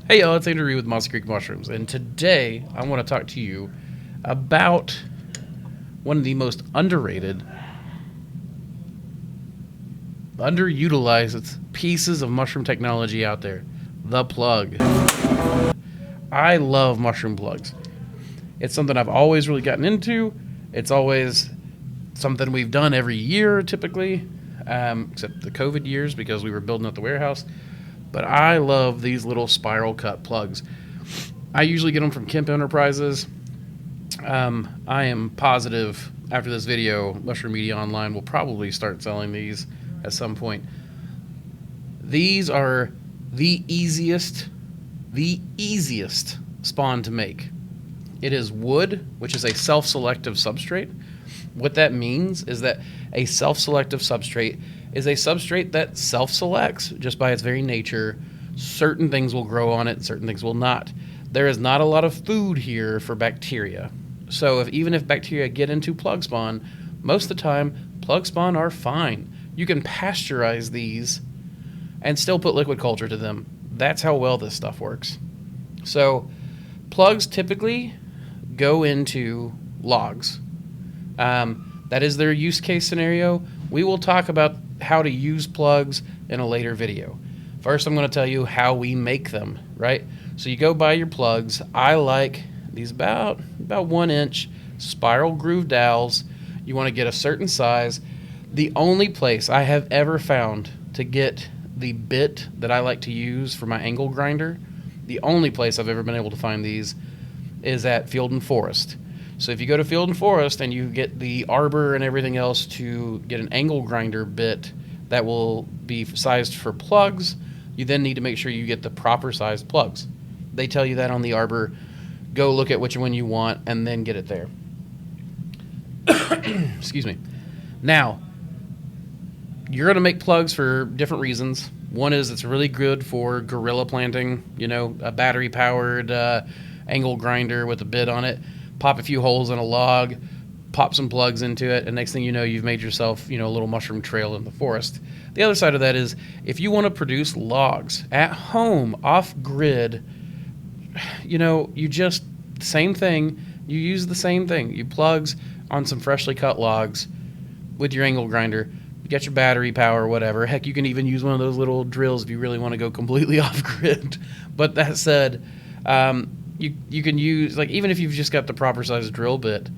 Hey y'all, it's Andrew with Mossy Creek Mushrooms, and today I want to talk to you about one of the most underrated, underutilized pieces of mushroom technology out there, the plug. I love mushroom plugs. It's something I've always really gotten into. It's always something we've done every year typically, except the COVID years because we were building up the warehouse. But I love these little spiral cut plugs. I usually get them from Kemp Enterprises. I am positive after this video, Mushroom Media Online will probably start selling these at some point. These are the easiest spawn to make. It is wood, which is a self-selective substrate. What that means is that a self-selective substrate is a substrate that self-selects just by its very nature. Certain things will grow on it, certain things will not. There is not a lot of food here for bacteria. So even if bacteria get into plug spawn, most of the time, plug spawn are fine. You can pasteurize these and still put liquid culture to them. That's how well this stuff works. So plugs typically go into logs. That is their use case scenario. We will talk about how to use plugs in a later video. First, I'm going to tell you how we make them, right? So you go buy your plugs. I like these about 1 inch spiral groove dowels. You want to get a certain size. The only place I have ever found to get the bit that I like to use for my angle grinder, the only place I've ever been able to find these is at Field and Forest. So if you go to Field and Forest and you get the arbor and everything else to get an angle grinder bit that will be sized for plugs, you then need to make sure you get the proper sized plugs. They tell you that on the arbor. Go look at which one you want and then get it there. Excuse me. Now, you're going to make plugs for different reasons. One is it's really good for gorilla planting, a battery powered angle grinder with a bit on it. Pop a few holes in a log, pop some plugs into it, and next thing you know, you've made yourself, a little mushroom trail in the forest. The other side of that is if you want to produce logs at home, off grid, you just, same thing, you use the same thing. You plugs on some freshly cut logs with your angle grinder, you get your battery power, whatever. Heck, you can even use one of those little drills if you really want to go completely off grid. But that said, you can use, even if you've just got the proper size drill bit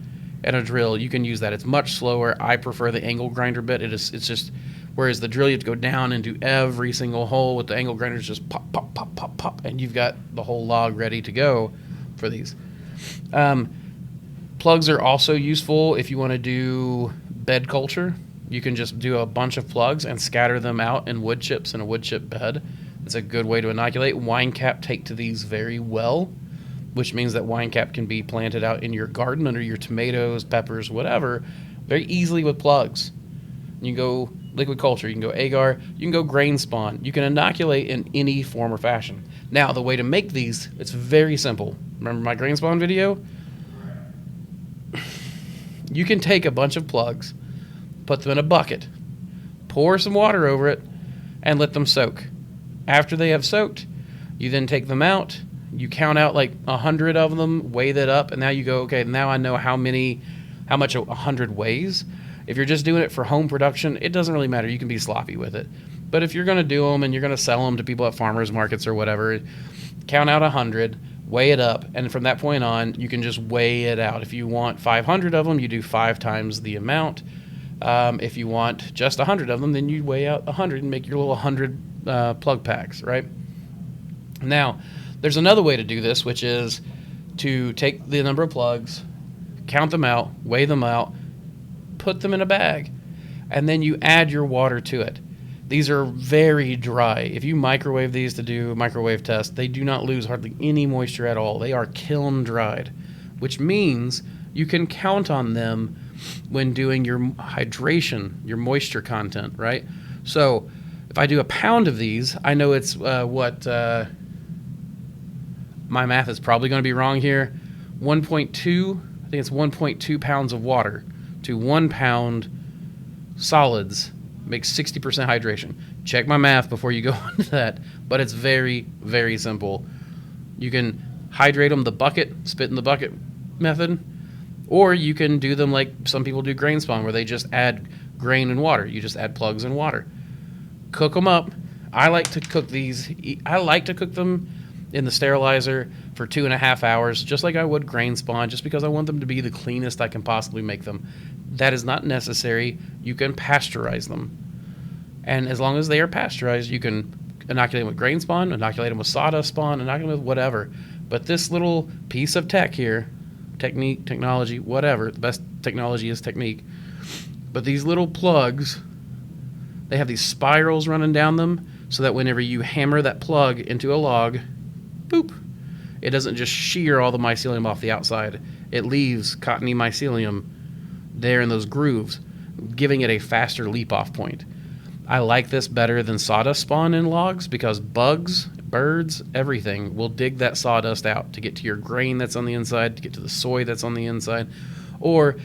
and a drill, you can use that. It's much slower. I prefer the angle grinder bit. It's just, whereas the drill you have to go down into every single hole, with the angle grinder it's just pop, pop, pop, pop, pop, and you've got the whole log ready to go for these. Plugs are also useful if you want to do bed culture. You can just do a bunch of plugs and scatter them out in wood chips in a wood chip bed. It's a good way to inoculate. Wine cap take to these very well, which means that wine cap can be planted out in your garden under your tomatoes, peppers, whatever, very easily with plugs. You can go liquid culture, you can go agar, you can go grain spawn. You can inoculate in any form or fashion. Now, the way to make these, it's very simple. Remember my grain spawn video? You can take a bunch of plugs, put them in a bucket, pour some water over it, and let them soak. After they have soaked, you then take them out. You count out 100 of them, weigh that up, and now you go, okay, now I know how much 100 weighs. If you're just doing it for home production, it doesn't really matter. You can be sloppy with it. But if you're going to do them and you're going to sell them to people at farmers markets or whatever, count out 100, weigh it up, and from that point on, you can just weigh it out. If you want 500 of them, you do 5 times the amount. If you want just 100 of them, then you weigh out 100 and make your little 100 plug packs, right? Now, there's another way to do this, which is to take the number of plugs, count them out, weigh them out, put them in a bag, and then you add your water to it. These are very dry. If you microwave these to do a microwave test, they do not lose hardly any moisture at all. They are kiln dried, which means you can count on them when doing your hydration, your moisture content, right? So if I do a pound of these, I know it's my math is probably going to be wrong here. 1.2, I think it's 1.2 pounds of water to 1 pound solids makes 60% hydration. Check my math before you go into that, but it's very, very simple. You can hydrate them the bucket, spit in the bucket method, or you can do them like some people do grain spawn, where they just add grain and water. You just add plugs and water. Cook them up. I like to cook these. I like to cook them in the sterilizer for 2.5 hours, just like I would grain spawn, just because I want them to be the cleanest I can possibly make them. That is not necessary. You can pasteurize them. And as long as they are pasteurized, you can inoculate them with grain spawn, inoculate them with sawdust spawn, inoculate them with whatever. But this little piece of tech here, technology, whatever, the best technology is technique. But these little plugs, they have these spirals running down them, so that whenever you hammer that plug into a log, boop, it doesn't just shear all the mycelium off the outside. It leaves cottony mycelium there in those grooves, giving it a faster leap off point. I like this better than sawdust spawn in logs, because bugs, birds, everything will dig that sawdust out to get to your grain that's on the inside, to get to the soy that's on the inside, or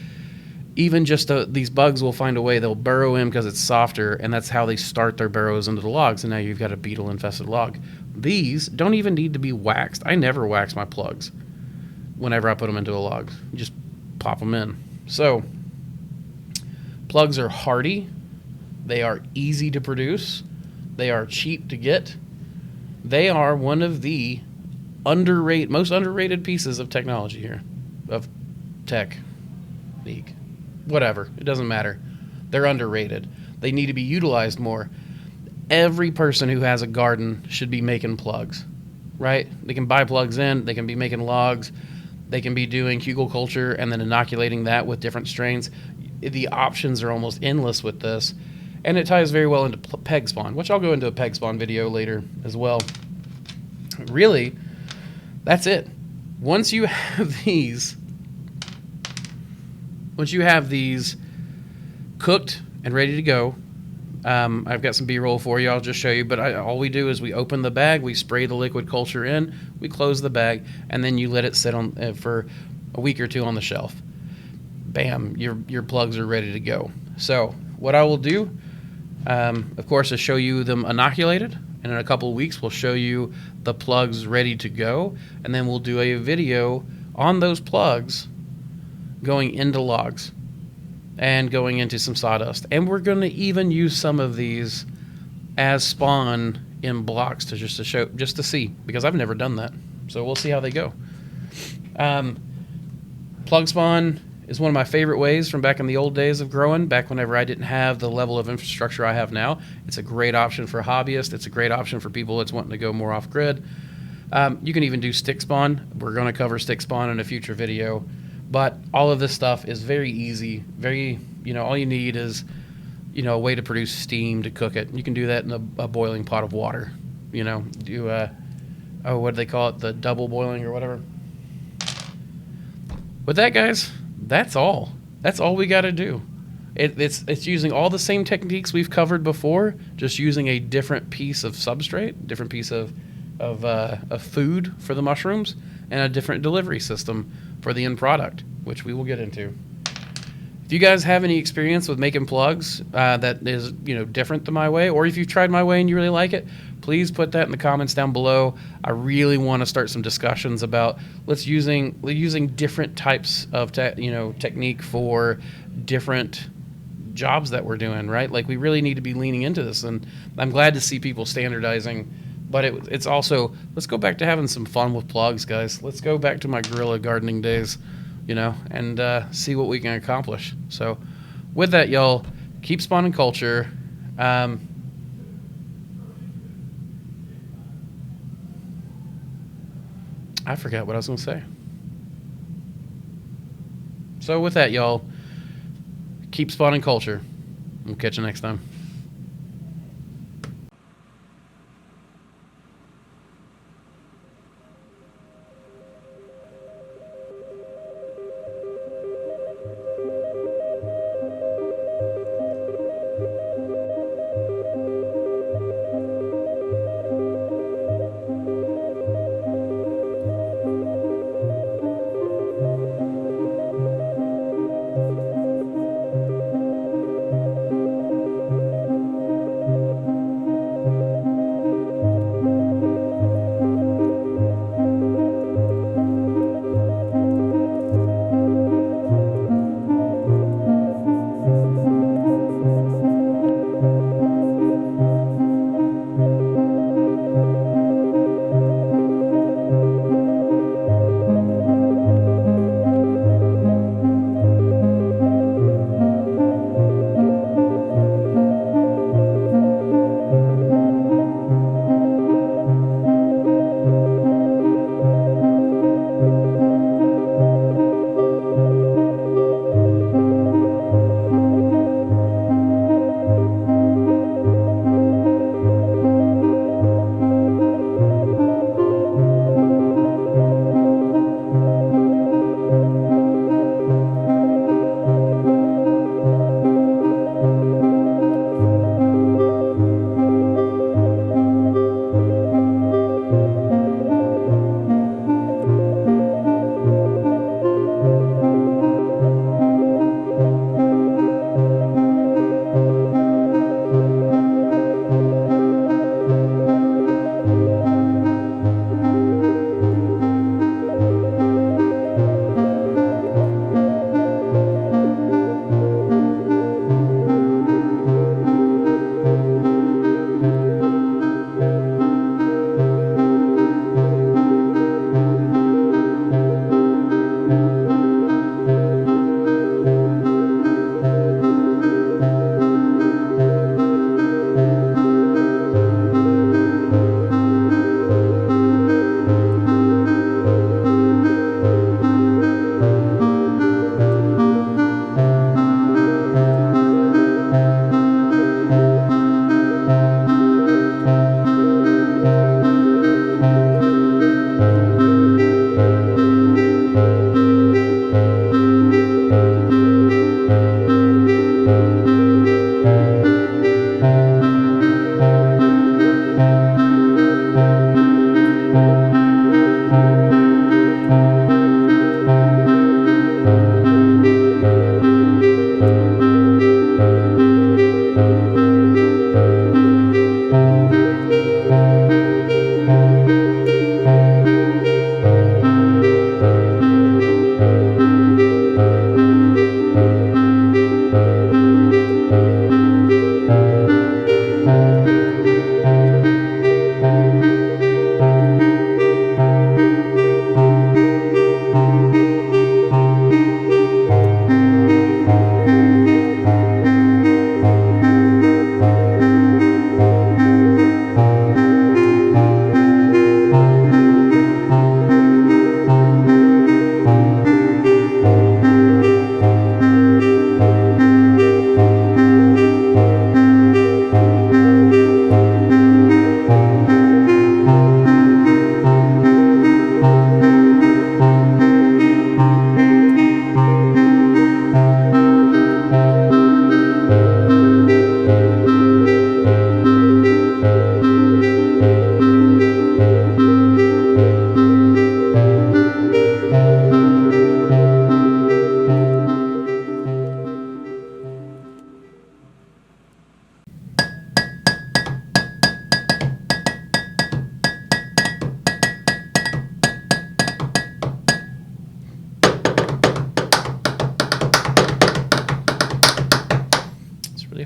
even just these bugs will find a way. They'll burrow in because it's softer, and that's how they start their burrows into the logs, and now you've got a beetle-infested log. These don't even need to be waxed. I never wax my plugs whenever I put them into a log. You just pop them in. So, plugs are hardy. They are easy to produce. They are cheap to get. They are one of the most underrated pieces of technology here, of technique. Whatever, it doesn't matter. They're underrated. They need to be utilized more. Every person who has a garden should be making plugs, right? They can buy plugs in, they can be making logs, they can be doing hugelkultur and then inoculating that with different strains. The options are almost endless with this, and it ties very well into peg spawn, which I'll go into a peg spawn video later as well. Really, that's it. Once you have these cooked and ready to go, I've got some B-roll for you. I'll just show you. But all we do is we open the bag, we spray the liquid culture in, we close the bag, and then you let it sit on for a week or two on the shelf. Bam, your plugs are ready to go. So what I will do, of course, is show you them inoculated. And in a couple of weeks, we'll show you the plugs ready to go. And then we'll do a video on those plugs going into logs and going into some sawdust. And we're going to even use some of these as spawn in blocks just to see, because I've never done that. So we'll see how they go. Plug spawn is one of my favorite ways from back in the old days of growing, back whenever I didn't have the level of infrastructure I have now. It's a great option for hobbyists. It's a great option for people that's wanting to go more off grid. You can even do stick spawn. We're going to cover stick spawn in a future video. But all of this stuff is very easy. All you need is, a way to produce steam to cook it. You can do that in a boiling pot of water. What do they call it? The double boiling or whatever. With that, guys, that's all. That's all we got to do. It's using all the same techniques we've covered before, just using a different piece of substrate, different piece of food for the mushrooms, and a different delivery system for the end product, which we will get into. If you guys have any experience with making plugs that is different than my way, or if you've tried my way and you really like it, please put that in the comments down below. I really want to start some discussions about using different types of technique for different jobs that we're doing, right? Like, we really need to be leaning into this, and I'm glad to see people standardizing. But it's also, let's go back to having some fun with plugs, guys. Let's go back to my guerrilla gardening days, and see what we can accomplish. So with that, y'all, keep spawning culture. I forgot what I was going to say. So with that, y'all, keep spawning culture. We'll catch you next time.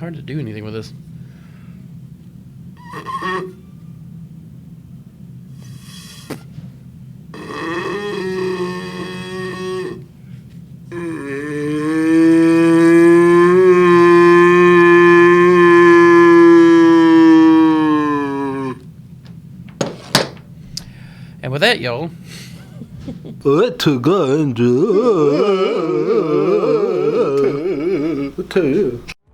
hard to do anything with this. And with that, y'all. To